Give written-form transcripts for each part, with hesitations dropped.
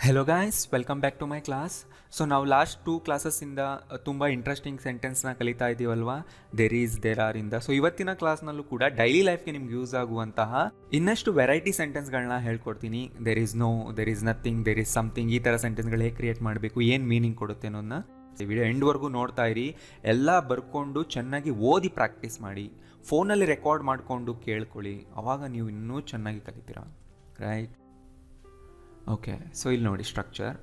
Hello guys, welcome back to my class. So ನಾವು last 2 ಕ್ಲಾಸಸ್ಸಿಂದ ತುಂಬ ಇಂಟ್ರೆಸ್ಟಿಂಗ್ ಸೆಂಟೆನ್ಸ್ನ ಕಲಿತಾ ಇದ್ದೀವಲ್ವಾ, ದೇರ್ ಈಸ್, ದೇರ್ ಆರ್ ಇಂದ. ಸೊ ಇವತ್ತಿನ ಕ್ಲಾಸ್ನಲ್ಲೂ ಕೂಡ ಡೈಲಿ ಲೈಫ್ಗೆ ನಿಮ್ಗೆ ಯೂಸ್ ಆಗುವಂತಹ ಇನ್ನಷ್ಟು ವೆರೈಟಿ ಸೆಂಟೆನ್ಸ್ಗಳನ್ನ ಹೇಳ್ಕೊಡ್ತೀನಿ. There is no, there is nothing, there is something, ಈ ಥರ ಸೆಂಟೆನ್ಸ್ಗಳು ಹೇಗೆ ಕ್ರಿಯೇಟ್ ಮಾಡಬೇಕು, ಏನು ಮೀನಿಂಗ್ ಕೊಡುತ್ತೆ ಅನ್ನೋದನ್ನ ಈ ವಿಡಿಯೋ ಎಂಡ್ವರೆಗೂ ನೋಡ್ತಾ ಇರಿ. ಎಲ್ಲ ಬರ್ಕೊಂಡು ಚೆನ್ನಾಗಿ ಓದಿ ಪ್ರಾಕ್ಟೀಸ್ ಮಾಡಿ, ಫೋನಲ್ಲಿ ರೆಕಾರ್ಡ್ ಮಾಡಿಕೊಂಡು ಕೇಳ್ಕೊಳ್ಳಿ, ಅವಾಗ ನೀವು ಇನ್ನೂ ಚೆನ್ನಾಗಿ ಕಲಿತೀರಾ. ರೈಟ್? ಓಕೆ, ಸೊ ಇಲ್ಲಿ ನೋಡಿ ಸ್ಟ್ರಕ್ಚರ್.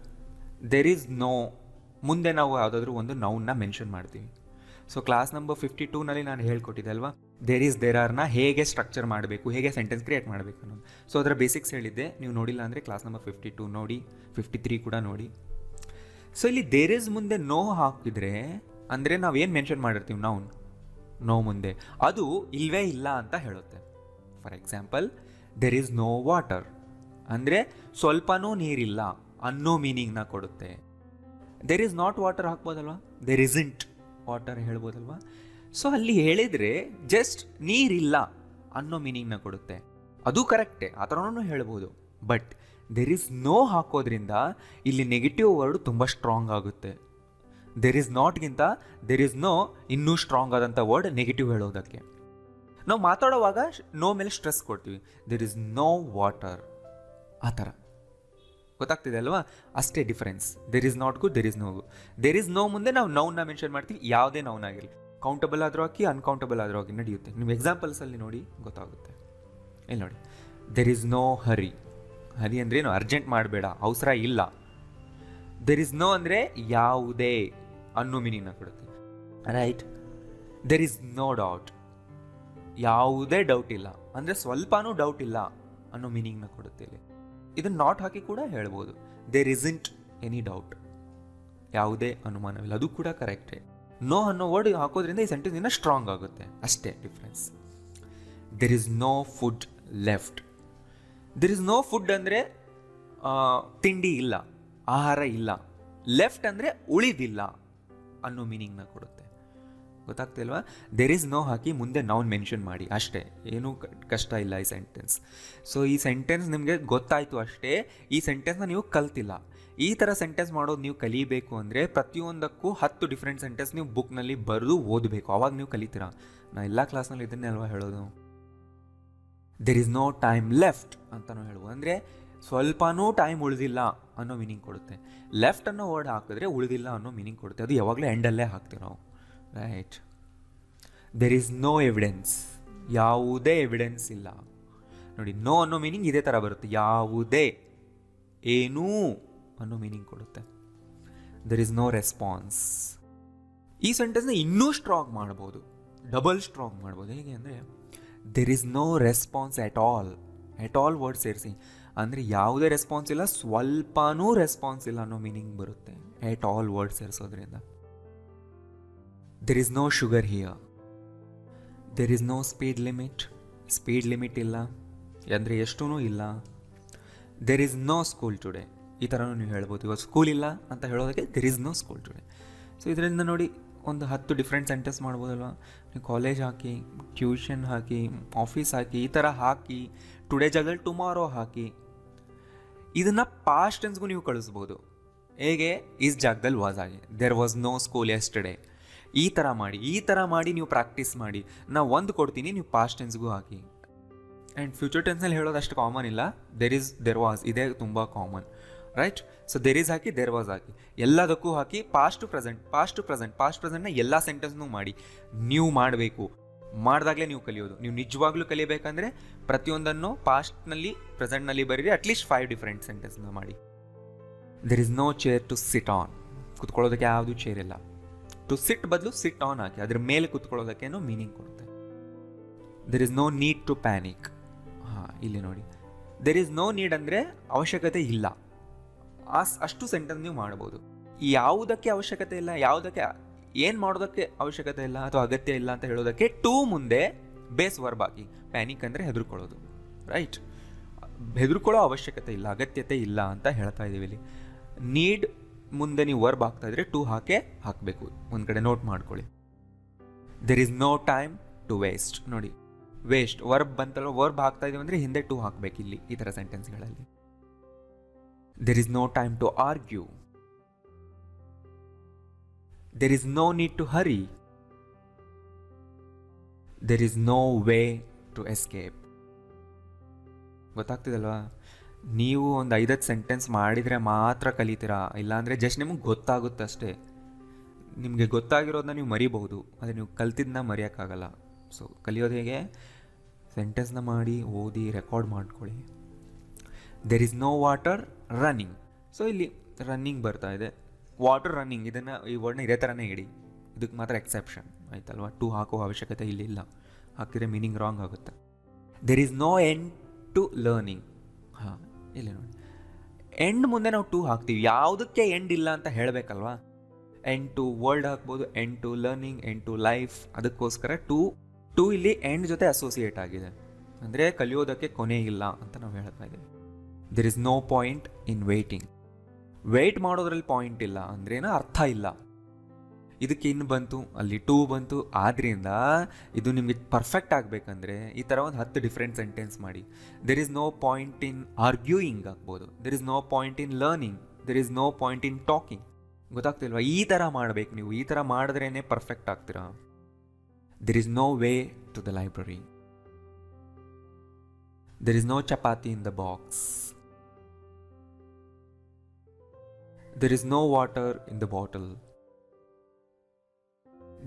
ದೇರ್ ಈಸ್ ನೋ ಮುಂದೆ ನಾವು ಯಾವುದಾದ್ರೂ ಒಂದು ನೌನ್ನ ಮೆನ್ಷನ್ ಮಾಡ್ತೀವಿ. ಸೊ ಕ್ಲಾಸ್ ನಂಬರ್ 52ನಲ್ಲಿ ನಾನು ಹೇಳ್ಕೊಟ್ಟಿದ್ದೆ ಅಲ್ವಾ, ದೇರ್ ಈಸ್, ದೇರ್ ಆರ್ನ ಹೇಗೆ ಸ್ಟ್ರಕ್ಚರ್ ಮಾಡಬೇಕು, ಹೇಗೆ ಸೆಂಟೆನ್ಸ್ ಕ್ರಿಯೇಟ್ ಮಾಡಬೇಕು ಅನ್ನೋದು. ಸೊ ಅದರ ಬೇಸಿಕ್ಸ್ ಹೇಳಿದ್ದೆ. ನೀವು ನೋಡಿಲ್ಲ ಅಂದರೆ ಕ್ಲಾಸ್ ನಂಬರ್ 52 ನೋಡಿ, 53 ಕೂಡ ನೋಡಿ. ಸೊ ಇಲ್ಲಿ ದೇರ್ ಈಸ್ ಮುಂದೆ ನೋ ಹಾಕಿದರೆ ಅಂದರೆ ನಾವು ಏನು ಮೆನ್ಷನ್ ಮಾಡಿರ್ತೀವಿ, ನೋ ಮುಂದೆ ಅದು ಇಲ್ವೇ ಇಲ್ಲ ಅಂತ ಹೇಳುತ್ತೆ. For example, there is no water ಅಂದರೆ ಸ್ವಲ್ಪನೂ ನೀರಿಲ್ಲ ಅನ್ನೋ ಮೀನಿಂಗ್ನ ಕೊಡುತ್ತೆ. ದೇರ್ ಈಸ್ ನಾಟ್ ವಾಟರ್ ಹಾಕ್ಬೋದಲ್ವಾ, ದೇರ್ ಇಸ್ಂಟ್ ವಾಟರ್ ಹೇಳ್ಬೋದಲ್ವಾ. ಸೊ ಅಲ್ಲಿ ಹೇಳಿದರೆ ಜಸ್ಟ್ ನೀರಿಲ್ಲ ಅನ್ನೋ ಮೀನಿಂಗ್ನ ಕೊಡುತ್ತೆ. ಅದು ಕರೆಕ್ಟೇ, ಆ ಥರನೂ ಹೇಳ್ಬೋದು. ಬಟ್ ದೇರ್ ಈಸ್ ನೋ ಹಾಕೋದ್ರಿಂದ ಇಲ್ಲಿ ನೆಗೆಟಿವ್ ವರ್ಡ್ ತುಂಬ ಸ್ಟ್ರಾಂಗ್ ಆಗುತ್ತೆ. ದೇರ್ ಈಸ್ ನಾಟ್ಗಿಂತ ದೇರ್ ಈಸ್ ನೋ ಇನ್ನೂ ಸ್ಟ್ರಾಂಗ್ ಆದಂಥ ವರ್ಡ್ ನೆಗೆಟಿವ್ ಹೇಳೋದಕ್ಕೆ. ನಾವು ಮಾತಾಡೋವಾಗ ನೋ ಮೇಲೆ ಸ್ಟ್ರೆಸ್ ಕೊಡ್ತೀವಿ, ದೇರ್ ಈಸ್ ನೋ ವಾಟರ್, ಆ ಥರ. ಗೊತ್ತಾಗ್ತಿದೆ ಅಲ್ವಾ? ಅಷ್ಟೇ difference. There is not good, there is no good. There is no ಮುಂದೆ ನಾವು ನೌನ್ನ ಮೆನ್ಷನ್ ಮಾಡ್ತೀವಿ, ಯಾವುದೇ ನೌನ್ ಆಗಿರಲಿ, ಕೌಂಟಬಲ್ ಆದರೂ ಹಾಕಿ, ಅನ್ಕೌಂಟಬಲ್ ಆದರೂ ಹಾಕಿ ನಡೆಯುತ್ತೆ. ನೀವು ಎಕ್ಸಾಂಪಲ್ಸಲ್ಲಿ ನೋಡಿ ಗೊತ್ತಾಗುತ್ತೆ. ಇಲ್ಲಿ ನೋಡಿ, ದೇರ್ ಈಸ್ ನೋ ಹರಿ. ಹರಿ ಅಂದರೆ ಏನು, ಅರ್ಜೆಂಟ್ ಮಾಡಬೇಡ, ಅವಸರ ಇಲ್ಲ. ದೇರ್ ಈಸ್ ನೋ ಅಂದರೆ ಯಾವುದೇ ಅನ್ನೋ ಮೀನಿಂಗ್ನ ಕೊಡುತ್ತೆ. Right? There is no doubt, ಯಾವುದೇ ಡೌಟ್ ಇಲ್ಲ ಅಂದರೆ ಸ್ವಲ್ಪನೂ ಡೌಟ್ ಇಲ್ಲ ಅನ್ನೋ ಮೀನಿಂಗ್ನ ಕೊಡುತ್ತೆ. ಇಲ್ಲಿ ಇದನ್ನು ನಾಟ್ ಹಾಕಿ ಕೂಡ ಹೇಳ್ಬೋದು, ದೇರ್ ಇಸ್ಂಟ್ ಎನಿ ಡೌಟ್, ಯಾವುದೇ ಅನುಮಾನವಿಲ್ಲ, ಅದು ಕೂಡ ಕರೆಕ್ಟೇ. ನೋ ಅನ್ನೋ ವರ್ಡ್ ಹಾಕೋದ್ರಿಂದ ಈ ಸೆಂಟೆನ್ಸ್ ಇನ್ನೂ ಸ್ಟ್ರಾಂಗ್ ಆಗುತ್ತೆ, ಅಷ್ಟೇ difference. There is no food left. There is no food ಅಂದರೆ ತಿಂಡಿ ಇಲ್ಲ, ಆಹಾರ ಇಲ್ಲ. ಲೆಫ್ಟ್ ಅಂದರೆ ಉಳಿದಿಲ್ಲ ಅನ್ನೋ ಮೀನಿಂಗ್ನ ಕೊಡುತ್ತೆ. ಗೊತ್ತಾಗ್ತಿಲ್ವಾ? ದೇರ್ ಈಸ್ ನೋ ಹಾಕಿ ಮುಂದೆ ನೌನ್ ಮೆನ್ಷನ್ ಮಾಡಿ, ಅಷ್ಟೇ, ಏನೂ ಕಷ್ಟ ಇಲ್ಲ ಈ ಸೆಂಟೆನ್ಸ್. ಸೊ ಈ ಸೆಂಟೆನ್ಸ್ ನಿಮಗೆ ಗೊತ್ತಾಯಿತು ಅಷ್ಟೇ, ಈ ಸೆಂಟೆನ್ಸ್ನ ನೀವು ಕಲ್ತಿಲ್ಲ. ಈ ಥರ ಸೆಂಟೆನ್ಸ್ ಮಾಡೋದು ನೀವು ಕಲಿಬೇಕು ಅಂದರೆ ಪ್ರತಿಯೊಂದಕ್ಕೂ 10 ಡಿಫ್ರೆಂಟ್ ಸೆಂಟೆನ್ಸ್ ನೀವು ಬುಕ್ನಲ್ಲಿ ಬರೆದು ಓದಬೇಕು, ಅವಾಗ ನೀವು ಕಲಿತೀರಾ. ನಾನು ಎಲ್ಲ ಕ್ಲಾಸ್ನಲ್ಲಿ ಇದನ್ನೇ ಅಲ್ವಾ ಹೇಳೋದು. There is no time left ಅಂತಲೂ ಹೇಳ್ಬೋದು, ಅಂದರೆ ಸ್ವಲ್ಪನೂ ಟೈಮ್ ಉಳಿದಿಲ್ಲ ಅನ್ನೋ ಮೀನಿಂಗ್ ಕೊಡುತ್ತೆ. ಲೆಫ್ಟ್ ಅನ್ನೋ ವರ್ಡ್ ಹಾಕಿದ್ರೆ ಉಳಿದಿಲ್ಲ ಅನ್ನೋ ಮೀನಿಂಗ್ ಕೊಡುತ್ತೆ. ಅದು ಯಾವಾಗಲೂ ಎಂಡಲ್ಲೇ ಹಾಕ್ತೀವಿ ನಾವು. Right? There is no evidence, ಯಾವುದೇ ಎವಿಡೆನ್ಸ್ ಇಲ್ಲ. ನೋಡಿ, ನೋ ಅನ್ನೋ ಮೀನಿಂಗ್ ಇದೇ ಥರ ಬರುತ್ತೆ, ಯಾವುದೇ, ಏನೂ ಅನ್ನೋ ಮೀನಿಂಗ್ ಕೊಡುತ್ತೆ. There is no response. ಈ ಸೆಂಟೆನ್ಸ್ನ ಇನ್ನೂ ಸ್ಟ್ರಾಂಗ್ ಮಾಡ್ಬೋದು, ಡಬಲ್ ಸ್ಟ್ರಾಂಗ್ ಮಾಡ್ಬೋದು. ಹೇಗೆ ಅಂದರೆ, there is no response at all word ಸೇರಿಸಿ, ಅಂದರೆ ಯಾವುದೇ ರೆಸ್ಪಾನ್ಸ್ ಇಲ್ಲ, ಸ್ವಲ್ಪನೂ ರೆಸ್ಪಾನ್ಸ್ ಇಲ್ಲ ಅನ್ನೋ ಮೀನಿಂಗ್ ಬರುತ್ತೆ ಎಟ್ ಆಲ್ ವರ್ಡ್ ಸೇರಿಸೋದ್ರಿಂದ. There is no sugar here. There is no speed limit ಇಲ್ಲ ಅಂದರೆ ಎಷ್ಟೂ ಇಲ್ಲ. There is no school today, ಈ ಥರನೂ ನೀವು ಹೇಳ್ಬೋದು. ಇವಾಗ ಸ್ಕೂಲ್ ಇಲ್ಲ ಅಂತ ಹೇಳೋದಕ್ಕೆ there is no school today. So ಇದರಿಂದ ನೋಡಿ ಒಂದು 10 ಡಿಫ್ರೆಂಟ್ ಸೆಂಟೆನ್ಸ್ ಮಾಡ್ಬೋದಲ್ವ. ನೀವು ಕಾಲೇಜ್ ಹಾಕಿ, ಟ್ಯೂಷನ್ ಹಾಕಿ, ಆಫೀಸ್ ಹಾಕಿ, ಈ ಥರ ಹಾಕಿ, ಟುಡೇ ಜಾಗದಲ್ಲಿ ಟುಮಾರೋ ಹಾಕಿ. ಇದನ್ನು ಪಾಸ್ಟ್ ಟೆನ್ಸ್ಗೂ ನೀವು ಕಳಿಸ್ಬೋದು. ಹೇಗೆ? ಈಸ್ ಜಾಗದಲ್ಲಿ ವಾಸ್ ಆಗಿ, there was no school yesterday. ಈ ಥರ ಮಾಡಿ ನೀವು ಪ್ರಾಕ್ಟೀಸ್ ಮಾಡಿ. ನಾವು ಒಂದು ಕೊಡ್ತೀನಿ, ನೀವು ಪಾಸ್ಟ್ ಟೆನ್ಸ್ಗೂ ಹಾಕಿ. ಆ್ಯಂಡ್ ಫ್ಯೂಚರ್ ಟೆನ್ಸ್ನಲ್ಲಿ ಹೇಳೋದು ಅಷ್ಟು ಕಾಮನ್ ಇಲ್ಲ. ದೇರ್ ಈಸ್, ದೇರ್ ವಾಸ್, ಇದೇ ತುಂಬ common. Right? So there is ಹಾಕಿ, ದೇರ್ ವಾಸ್ ಹಾಕಿ, ಎಲ್ಲದಕ್ಕೂ ಹಾಕಿ. ಪಾಸ್ಟ್ ಟು ಪ್ರೆಸೆಂಟ್ನ ಎಲ್ಲ ಸೆಂಟೆನ್ಸ್ನೂ ಮಾಡಿ. ನೀವು ಮಾಡಬೇಕು, ಮಾಡಿದಾಗಲೇ ನೀವು ಕಲಿಯೋದು. ನೀವು ನಿಜವಾಗ್ಲೂ ಕಲಿಬೇಕಂದ್ರೆ ಪ್ರತಿಯೊಂದನ್ನು ಪಾಸ್ಟ್ನಲ್ಲಿ, ಪ್ರೆಸೆಂಟ್ನಲ್ಲಿ ಬರೀರಿ. ಅಟ್ಲೀಸ್ಟ್ 5 ಡಿಫ್ರೆಂಟ್ ಸೆಂಟೆನ್ಸ್ನ ಮಾಡಿ. There is no chair to sit on. ಕುತ್ಕೊಳ್ಳೋದಕ್ಕೆ ಯಾವುದೂ ಚೇರ್ ಇಲ್ಲ. ಟು ಸಿಟ್ ಬದಲು ಸಿಟ್ ಆನ್ ಹಾಕಿ, ಅದ್ರ ಮೇಲೆ ಕುತ್ಕೊಳ್ಳೋದಕ್ಕೇನೋ ಮೀನಿಂಗ್ ಕೊಡುತ್ತೆ. There is no need to panic. ಇಲ್ಲಿ ನೋಡಿ, ದೇರ್ ಇಸ್ ನೋ ನೀಡ್ ಅಂದರೆ ಅವಶ್ಯಕತೆ ಇಲ್ಲ. ಅಷ್ಟು ಸೆಂಟೆನ್ಸ್ ನೀವು ಮಾಡ್ಬೋದು. ಯಾವುದಕ್ಕೆ ಅವಶ್ಯಕತೆ ಇಲ್ಲ, ಯಾವುದಕ್ಕೆ ಏನು ಮಾಡೋದಕ್ಕೆ ಅವಶ್ಯಕತೆ ಇಲ್ಲ ಅಥವಾ ಅಗತ್ಯ ಇಲ್ಲ ಅಂತ ಹೇಳೋದಕ್ಕೆ ಟು ಮುಂದೆ ಬೇಸ್ ವರ್ಬ್ ಹಾಕಿ. ಪ್ಯಾನಿಕ್ ಅಂದರೆ ಹೆದರ್ಕೊಳ್ಳೋದು. ರೈಟ್? ಹೆದರ್ಕೊಳ್ಳೋ ಅವಶ್ಯಕತೆ ಇಲ್ಲ, ಅಗತ್ಯತೆ ಇಲ್ಲ ಅಂತ ಹೇಳ್ತಾ ಇದ್ದೀವಿ ಇಲ್ಲಿ. ನೀಡ್ ಮುಂದೆ ನೀವು ವರ್ಬ್ ಹಾಕ್ತಾ ಇದ್ರೆ ಟು ಹಾಕಬೇಕು. ಒಂದು ಕಡೆ ನೋಟ್ ಮಾಡ್ಕೊಳ್ಳಿ. There is no time to waste. ನೋಡಿ, ವೇಸ್ಟ್ ವರ್ಬ್ ಬಂತಲ್ಲ, ವರ್ಬ್ ಹಾಕ್ತಾ ಇದೀವಿ ಅಂದರೆ ಹಿಂದೆ ಟು ಹಾಕಬೇಕು ಇಲ್ಲಿ ಈ ಥರ ಸೆಂಟೆನ್ಸ್ಗಳಲ್ಲಿ. There is no time to argue. There is no need to hurry. There is no way to escape. ಗೊತ್ತಾಗ್ತಿದಲ್ವಾ? ನೀವು ಒಂದು 5 ಸೆಂಟೆನ್ಸ್ ಮಾಡಿದರೆ ಮಾತ್ರ ಕಲಿತೀರಾ, ಇಲ್ಲಾಂದರೆ ಜಸ್ಟ್ ನಿಮಗೆ ಗೊತ್ತಾಗುತ್ತೆ ಅಷ್ಟೇ. ನಿಮಗೆ ಗೊತ್ತಾಗಿರೋದನ್ನ ನೀವು ಮರಿಬಹುದು, ಆದರೆ ನೀವು ಕಲ್ತಿದ್ದನ್ನ ಮರೆಯೋಕ್ಕಾಗಲ್ಲ. ಸೊ ಕಲಿಯೋದು ಹೇಗೆ? ಸೆಂಟೆನ್ಸ್ನ ಮಾಡಿ, ಓದಿ, ರೆಕಾರ್ಡ್ ಮಾಡ್ಕೊಳ್ಳಿ. There is no water running. So ಇಲ್ಲಿ ರನ್ನಿಂಗ್ ಬರ್ತಾ ಇದೆ, ವಾಟರ್ ರನ್ನಿಂಗ್, ಇದನ್ನು ಈ ವರ್ಡ್ನ ಇದೇ ಥರನೇ ಇಡಿ. ಇದಕ್ಕೆ ಮಾತ್ರ ಎಕ್ಸೆಪ್ಷನ್ ಆಯ್ತಲ್ವ? ಟು ಹಾಕೋ ಅವಶ್ಯಕತೆ ಇಲ್ಲ. ಹಾಕಿದರೆ ಮೀನಿಂಗ್ ರಾಂಗ್ ಆಗುತ್ತೆ. There is no end to learning. ಹಾಂ, ಇಲ್ಲಿ ನೋಡಿ, ಎಂಡ್ ಮುಂದೆ ನಾವು ಟು ಹಾಕ್ತೀವಿ. ಯಾವುದಕ್ಕೆ ಎಂಡ್ ಇಲ್ಲ ಅಂತ ಹೇಳಬೇಕಲ್ವಾ? ಎಂಡ್ ಟು ವರ್ಲ್ಡ್ ಹಾಕ್ಬೋದು, end to learning, end to life. ಅದಕ್ಕೋಸ್ಕರ ಟು ಇಲ್ಲಿ ಎಂಡ್ ಜೊತೆ ಅಸೋಸಿಯೇಟ್ ಆಗಿದೆ. ಅಂದರೆ ಕಲಿಯೋದಕ್ಕೆ ಕೊನೆ ಇಲ್ಲ ಅಂತ ನಾವು ಹೇಳ್ತಾ ಇದ್ದೀವಿ. There is no point in waiting. Wait ಮಾಡೋದ್ರಲ್ಲಿ ಪಾಯಿಂಟ್ ಇಲ್ಲ ಅಂದ್ರೇನೋ ಅರ್ಥ ಇಲ್ಲ. ಇದಕ್ಕೆ ಇನ್ನು ಬಂತು, ಅಲ್ಲಿ ಟು ಬಂತು. ಆದ್ದರಿಂದ ಇದು ನಿಮಗೆ ಪರ್ಫೆಕ್ಟ್ ಆಗಬೇಕಂದ್ರೆ ಈ ಥರ ಒಂದು 10 ಡಿಫ್ರೆಂಟ್ ಸೆಂಟೆನ್ಸ್ ಮಾಡಿ. There is no point in arguing ಆಗ್ಬೋದು. There is no point in learning. There is no point in talking. ಗೊತ್ತಾಗ್ತಿಲ್ವಾ? ಈ ಥರ ಮಾಡಬೇಕು ನೀವು. ಈ ಥರ ಮಾಡಿದ್ರೇ ಪರ್ಫೆಕ್ಟ್ ಆಗ್ತೀರಾ. There is no way to the library. There is no chapati in the box. There is no water in the bottle.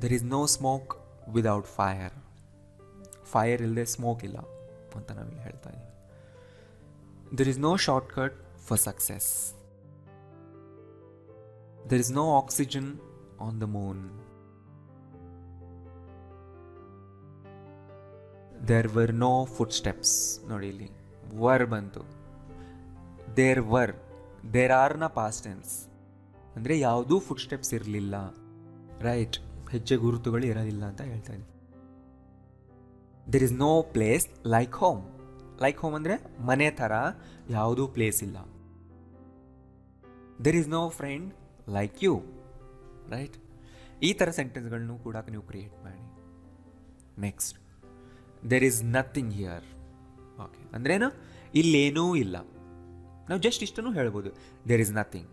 There is no smoke without fire. Fire ಇಲ್ಲದೆ ಸ್ಮೋಕ್ ಇಲ್ಲ ಅಂತ ನಾವಿಲ್ಲಿ ಹೇಳ್ತಾ ಇದ್ದೀವಿ. There is no shortcut for success. There is no oxygen on the moon. There were no footsteps. ನೋಡಿ, ಇಲ್ಲಿ var ಬಂತು. There ಆರ್ನ ಪಾಸ್ಟ್ ಟೆನ್ಸ್, ಅಂದರೆ ಯಾವುದೂ ಫುಟ್ ಸ್ಟೆಪ್ಸ್ ಇರಲಿಲ್ಲ. ರೈಟ್, ಹೆಜ್ಜೆ ಗುರುತುಗಳು ಇರೋದಿಲ್ಲ ಅಂತ ಹೇಳ್ತಾ ಇದ್ದೀನಿ. There is no place like home. Like home ಅಂದರೆ ಮನೆ ಥರ ಯಾವುದೂ ಪ್ಲೇಸ್ ಇಲ್ಲ. There is no friend like you. Right, ಈ ಥರ ಸೆಂಟೆನ್ಸ್ಗಳನ್ನು ಕೂಡ ನೀವು ಕ್ರಿಯೇಟ್ ಮಾಡಿ. Next, there is nothing here. Okay, ಅಂದ್ರೇನು? ಇಲ್ಲೇನೂ ಇಲ್ಲ. ನಾವು ಜಸ್ಟ್ ಇಷ್ಟನ್ನು ಹೇಳ್ಬೋದು, there is nothing.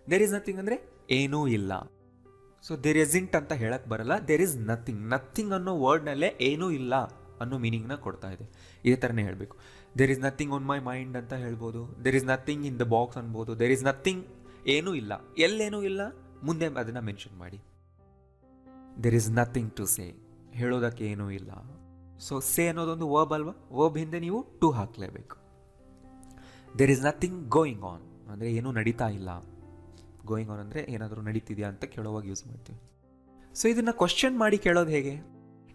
There is nothing ಅಂದರೆ ಏನೂ ಇಲ್ಲ. ಸೊ ದೇರ್ ಇಸ್ಂಟ್ ಅಂತ ಹೇಳಕ್ಕೆ ಬರಲ್ಲ, ದೇರ್ ಇಸ್ ನಥಿಂಗ್. ನಥಿಂಗ್ ಅನ್ನೋ ವರ್ಡ್ನಲ್ಲೇ ಏನೂ ಇಲ್ಲ ಅನ್ನೋ ಮೀನಿಂಗ್ನ ಕೊಡ್ತಾ ಇದೆ. ಇದೇ ಥರನೇ ಹೇಳಬೇಕು. There is nothing on my mind ಅಂತ ಹೇಳ್ಬೋದು. There is nothing in the box ಅನ್ಬೋದು. ದೇರ್ ಇಸ್ ನಥಿಂಗ್, ಏನೂ ಇಲ್ಲ. ಎಲ್ಲೇನೂ ಇಲ್ಲ, ಮುಂದೆ ಅದನ್ನು ಮೆನ್ಷನ್ ಮಾಡಿ. There is nothing to say. ಹೇಳೋದಕ್ಕೆ ಏನೂ ಇಲ್ಲ. ಸೊ ಸೇ ಅನ್ನೋದೊಂದು ವರ್ಬ್ ಅಲ್ವಾ? ವರ್ಬ್ ಹಿಂದೆ ನೀವು ಟು ಹಾಕಲೇಬೇಕು. There is nothing going on ಅಂದರೆ ಏನೂ ನಡೀತಾ ಇಲ್ಲ. ಗೋಯಿಂಗ್ ಆನ್ ಅಂದರೆ ಏನಾದರೂ ನಡೀತಿದೆಯಾ ಅಂತ ಕೇಳೋವಾಗ ಯೂಸ್ ಮಾಡ್ತೀವಿ. ಸೊ ಇದನ್ನು ಕ್ವಶನ್ ಮಾಡಿ ಕೇಳೋದು ಹೇಗೆ?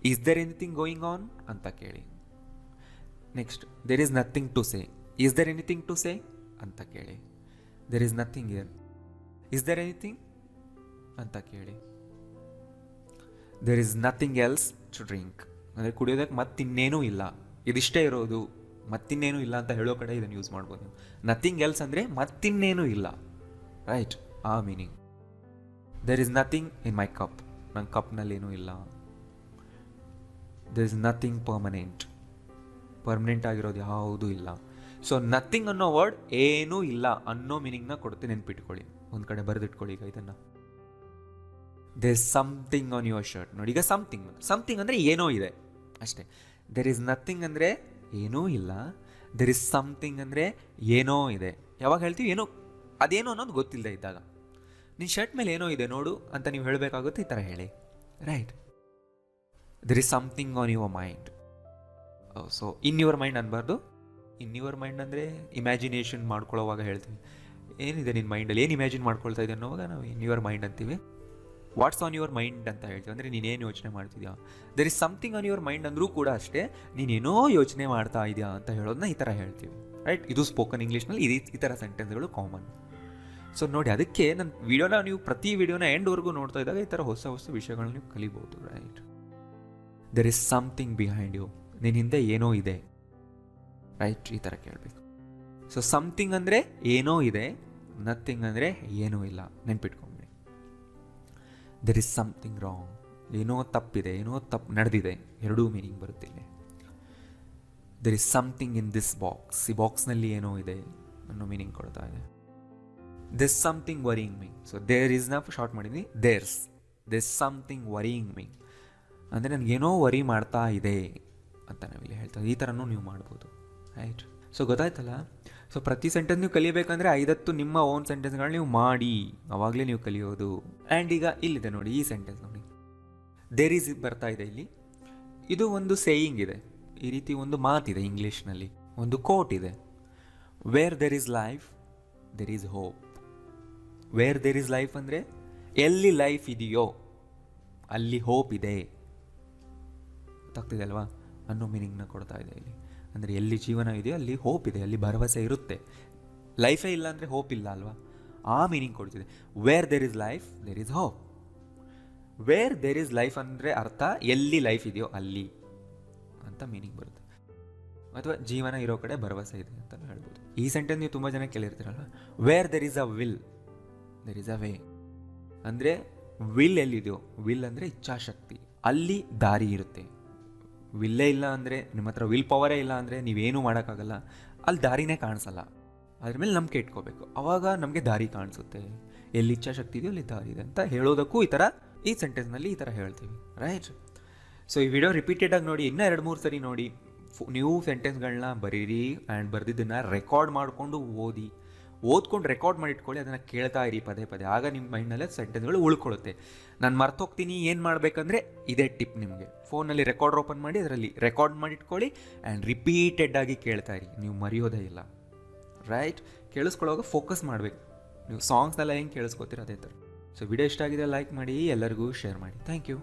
Is there anything going on ಅಂತ ಕೇಳಿ. Next, there is nothing to say. Is there anything to say ಅಂತ ಕೇಳಿ. There is nothing here. Is there anything ಅಂತ ಕೇಳಿ. There is nothing else to drink ಅಂದರೆ ಕುಡಿಯೋದಕ್ಕೆ ಮತ್ತಿನ್ನೇನೂ ಇಲ್ಲ, ಇದಿಷ್ಟೇ ಇರೋದು, ಮತ್ತಿನ್ನೇನೂ ಇಲ್ಲ ಅಂತ ಹೇಳೋ ಕಡೆ ಇದನ್ನು ಯೂಸ್ ಮಾಡ್ಬೋದು ನೀವು. ನಥಿಂಗ್ ಎಲ್ಸ್ ಅಂದರೆ ಮತ್ತಿನ್ನೇನೂ ಇಲ್ಲ. ರೈಟ್, ಆ meaning. There is nothing in my cup. ನನ್ನ ಕಪ್ನಲ್ಲೇನೂ ಇಲ್ಲ. There is nothing permanent. Permanent ಆಗಿರೋದು ಯಾವುದೂ ಇಲ್ಲ. ಸೊ ನಥಿಂಗ್ ಅನ್ನೋ ವರ್ಡ್ ಏನೂ ಇಲ್ಲ ಅನ್ನೋ ಮೀನಿಂಗ್ನ ಕೊಡ್ತೀನಿ, ನೆನ್ಪಿಟ್ಕೊಳ್ಳಿ. ಒಂದು ಕಡೆ ಬರೆದಿಟ್ಕೊಳ್ಳಿ ಈಗ ಇದನ್ನು. There is something on your shirt. ನೋಡಿ, ಈಗ ಸಮಥಿಂಗ್ ಅಂದರೆ ಏನೋ ಇದೆ ಅಷ್ಟೇ. ದೇರ್ ಇಸ್ ನಥಿಂಗ್ ಅಂದರೆ ಏನೂ ಇಲ್ಲ. ದೇರ್ ಇಸ್ ಸಮಥಿಂಗ್ ಅಂದರೆ ಏನೋ ಇದೆ. ಯಾವಾಗ ಹೇಳ್ತೀವಿ ಏನೋ, ಅದೇನೋ ಅನ್ನೋದು ಗೊತ್ತಿಲ್ಲದೆ ಇದ್ದಾಗ. ನಿನ್ನ ಶರ್ಟ್ ಮೇಲೆ ಏನೋ ಇದೆ ನೋಡು ಅಂತ ನೀವು ಹೇಳಬೇಕಾಗುತ್ತೆ, ಈ ಥರ ಹೇಳಿ. Right, there is something on your mind. So in your mind ಅನ್ಬಾರ್ದು. ಇನ್ ಯುವರ್ ಮೈಂಡ್ ಅಂದರೆ ಇಮ್ಯಾಜಿನೇಷನ್ ಮಾಡ್ಕೊಳ್ಳೋವಾಗ ಹೇಳ್ತೀವಿ, ಏನಿದೆ ನಿನ್ನ ಮೈಂಡಲ್ಲಿ, ಏನು ಇಮ್ಯಾಜಿನ್ ಮಾಡ್ಕೊಳ್ತಾ ಇದೆ ಅನ್ನೋವಾಗ ನಾವು ಇನ್ ಯುವರ್ ಮೈಂಡ್ ಅಂತೀವಿ. ವಾಟ್ಸ್ ಆನ್ ಯುವರ್ ಮೈಂಡ್ ಅಂತ ಹೇಳ್ತೀವಿ, ಅಂದರೆ ನೀನೇನು ಯೋಚನೆ ಮಾಡ್ತಿದ್ಯಾ. There is something on your mind ಅಂದರೂ ಕೂಡ ಅಷ್ಟೇ, ನೀನೇನೋ ಯೋಚನೆ ಮಾಡ್ತಾ ಇದೆಯಾ ಅಂತ ಹೇಳೋದನ್ನ ಈ ಥರ ಹೇಳ್ತೀವಿ. ರೈಟ್, ಇದು ಸ್ಪೋಕನ್ ಇಂಗ್ಲೀಷ್ನಲ್ಲಿ ಈ ಥರ ಸೆಂಟೆನ್ಸ್ಗಳು ಕಾಮನ್. ಸೊ ನೋಡಿ, ಅದಕ್ಕೆ ನನ್ನ ವಿಡಿಯೋನ ನೀವು ಪ್ರತಿ ವಿಡಿಯೋನ ಎಂಡ್ವರೆಗೂ ನೋಡ್ತಾ ಇದ್ದಾಗ ಈ ಥರ ಹೊಸ ವಿಷಯಗಳನ್ನ ನೀವು ಕಲಿಬೋದು. Right, there is something behind you. ನಿನ್ನ ಹಿಂದೆ ಏನೋ ಇದೆ. ರೈಟ್, ಈ ಥರ ಕೇಳಬೇಕು. ಸೊ ಸಮಥಿಂಗ್ ಅಂದರೆ ಏನೋ ಇದೆ, ನಥಿಂಗ್ ಅಂದರೆ ಏನೂ ಇಲ್ಲ. ನೆನ್ಪಿಟ್ಕೊಂಬಿಡಿ. There is something wrong. ಏನೋ ತಪ್ಪಿದೆ, ಏನೋ ತಪ್ಪು ನಡೆದಿದೆ, ಎರಡೂ ಮೀನಿಂಗ್ ಬರುತ್ತೆ ಇಲ್ಲಿ. There is something in this box. ಈ ಬಾಕ್ಸ್ನಲ್ಲಿ ಏನೋ ಇದೆ ಅನ್ನೋ ಮೀನಿಂಗ್ ಕೊಡ್ತಾ ಇದೆ. This something worrying me. So there ಈಸ್ನ ಶಾರ್ಟ್ ಮಾಡಿದ್ವಿ there's. This something worrying me ಅಂದರೆ ನನಗೇನೋ ವರಿ ಮಾಡ್ತಾ ಇದೆ ಅಂತ ನಾವಿಲ್ಲಿ ಹೇಳ್ತೀವಿ. ಈ ಥರನೂ ನೀವು ಮಾಡ್ಬೋದು, ರೈಟ್? ಸೊ ಗೊತ್ತಾಯ್ತಲ್ಲ. ಸೊ ಪ್ರತಿ ಸೆಂಟೆನ್ಸ್ ನೀವು ಕಲಿಯಬೇಕಂದ್ರೆ 5 ನಿಮ್ಮ ಓನ್ ಸೆಂಟೆನ್ಸ್ಗಳು ನೀವು ಮಾಡಿ, ಅವಾಗಲೇ ನೀವು ಕಲಿಯೋದು. ಆ್ಯಂಡ್ ಈಗ ಇಲ್ಲಿದೆ ನೋಡಿ, ಈ ಸೆಂಟೆನ್ಸ್ ನೋಡಿ, ದೇರ್ ಈಸ್ ಬರ್ತಾ ಇದೆ ಇಲ್ಲಿ. ಇದು ಒಂದು ಸೇಯಿಂಗ್ ಇದೆ, ಈ ರೀತಿ ಒಂದು ಮಾತಿದೆ ಇಂಗ್ಲೀಷ್ನಲ್ಲಿ, ಒಂದು ಕೋಟ್ ಇದೆ. Wear there is life there is hope. Wear there is life ಅಂದರೆ ಎಲ್ಲಿ ಲೈಫ್ ಇದೆಯೋ ಅಲ್ಲಿ ಹೋಪ್ ಇದೆ. ಗೊತ್ತಾಗ್ತಿದೆ ಅಲ್ವಾ? ಅನ್ನೋ ಮೀನಿಂಗ್ನ ಕೊಡ್ತಾ ಇದೆ ಇಲ್ಲಿ. ಅಂದರೆ ಎಲ್ಲಿ ಜೀವನ ಇದೆಯೋ ಅಲ್ಲಿ ಹೋಪ್ ಇದೆ, ಅಲ್ಲಿ ಭರವಸೆ ಇರುತ್ತೆ. ಲೈಫೇ ಇಲ್ಲ ಅಂದರೆ ಹೋಪ್ ಇಲ್ಲ ಅಲ್ವಾ? ಆ ಮೀನಿಂಗ್ ಕೊಡ್ತಿದೆ. Wear there is life there is hope. Wear there is life ಅಂದರೆ ಅರ್ಥ ಎಲ್ಲಿ ಲೈಫ್ ಇದೆಯೋ ಅಲ್ಲಿ ಅಂತ ಮೀನಿಂಗ್ ಬರುತ್ತೆ. ಅಥವಾ ಜೀವನ ಇರೋ ಕಡೆ ಭರವಸೆ ಇದೆ ಅಂತ ಹೇಳ್ಬೋದು. ಈ ಸೆಂಟೆನ್ಸ್ ನೀವು ತುಂಬ ಜನ ಕೇಳಿರ್ತೀರಲ್ವ. Where there is a will there is a way. ಅಂದರೆ ವಿಲ್ ಎಲ್ಲಿದೆಯೋ, ವಿಲ್ ಅಂದರೆ ಇಚ್ಛಾಶಕ್ತಿ, ಅಲ್ಲಿ ದಾರಿ ಇರುತ್ತೆ. ವಿಲ್ಲೇ ಇಲ್ಲ ಅಂದರೆ, ನಿಮ್ಮ ಹತ್ರ ವಿಲ್ ಪವರೇ ಇಲ್ಲ ಅಂದರೆ ನೀವೇನೂ ಮಾಡೋಕ್ಕಾಗಲ್ಲ, ಅಲ್ಲಿ ದಾರಿನೇ ಕಾಣಿಸಲ್ಲ. ಅದ್ರ ಮೇಲೆ ನಂಬಿಕೆ ಇಟ್ಕೋಬೇಕು, ಆವಾಗ ನಮಗೆ ದಾರಿ ಕಾಣಿಸುತ್ತೆ. ಎಲ್ಲಿ ಇಚ್ಛಾಶಕ್ತಿ ಇದೆಯೋ ಅಲ್ಲಿ ದಾರಿ ಇದೆ ಅಂತ ಹೇಳೋದಕ್ಕೂ ಈ ಸೆಂಟೆನ್ಸ್ನಲ್ಲಿ ಈ ಥರ ಹೇಳ್ತೀವಿ, ರೈಟ್? ಸೊ ಈ ವಿಡಿಯೋ ರಿಪೀಟೆಡಾಗಿ ನೋಡಿ, ಇನ್ನೂ 2-3 ಸರಿ ನೋಡಿ. ನೀವು ಸೆಂಟೆನ್ಸ್ಗಳನ್ನ ಬರೀರಿ ಆ್ಯಂಡ್ ಬರೆದಿದ್ದನ್ನು ರೆಕಾರ್ಡ್ ಮಾಡಿಕೊಂಡು ಓದ್ಕೊಂಡು ರೆಕಾರ್ಡ್ ಮಾಡಿ ಇಟ್ಕೊಳ್ಳಿ. ಅದನ್ನು ಕೇಳ್ತಾ ಇರಿ ಪದೇ ಪದೇ, ಆಗ ನಿಮ್ಮ ಮೈಂಡ್ನಲ್ಲೇ ಸೆಂಟೆನ್ಸ್ಗಳು ಉಳ್ಕೊಳ್ಳುತ್ತೆ. ನಾನು ಮರ್ತೋಗ್ತೀನಿ ಏನು ಮಾಡಬೇಕಂದ್ರೆ ಇದೇ ಟಿಪ್ ನಿಮಗೆ. ಫೋನಲ್ಲಿ ರೆಕಾರ್ಡರ್ ಓಪನ್ ಮಾಡಿ ಅದರಲ್ಲಿ ರೆಕಾರ್ಡ್ ಮಾಡಿ ಇಟ್ಕೊಳ್ಳಿ ಆ್ಯಂಡ್ ರಿಪೀಟೆಡಾಗಿ ಕೇಳ್ತಾ ಇರಿ, ನೀವು ಮರೆಯೋದೇ ಇಲ್ಲ, ರೈಟ್? ಕೇಳಿಸ್ಕೊಳ್ಳೋವಾಗ ಫೋಕಸ್ ಮಾಡಬೇಕು. ನೀವು ಸಾಂಗ್ಸ್ನೆಲ್ಲ ಹೆಂಗೆ ಕೇಳಿಸ್ಕೊತೀರ ಅದೇ ಥರ. ಸೊ ವಿಡಿಯೋ ಇಷ್ಟ ಆಗಿದೆ ಲೈಕ್ ಮಾಡಿ, ಎಲ್ಲರಿಗೂ ಶೇರ್ ಮಾಡಿ. Thank you.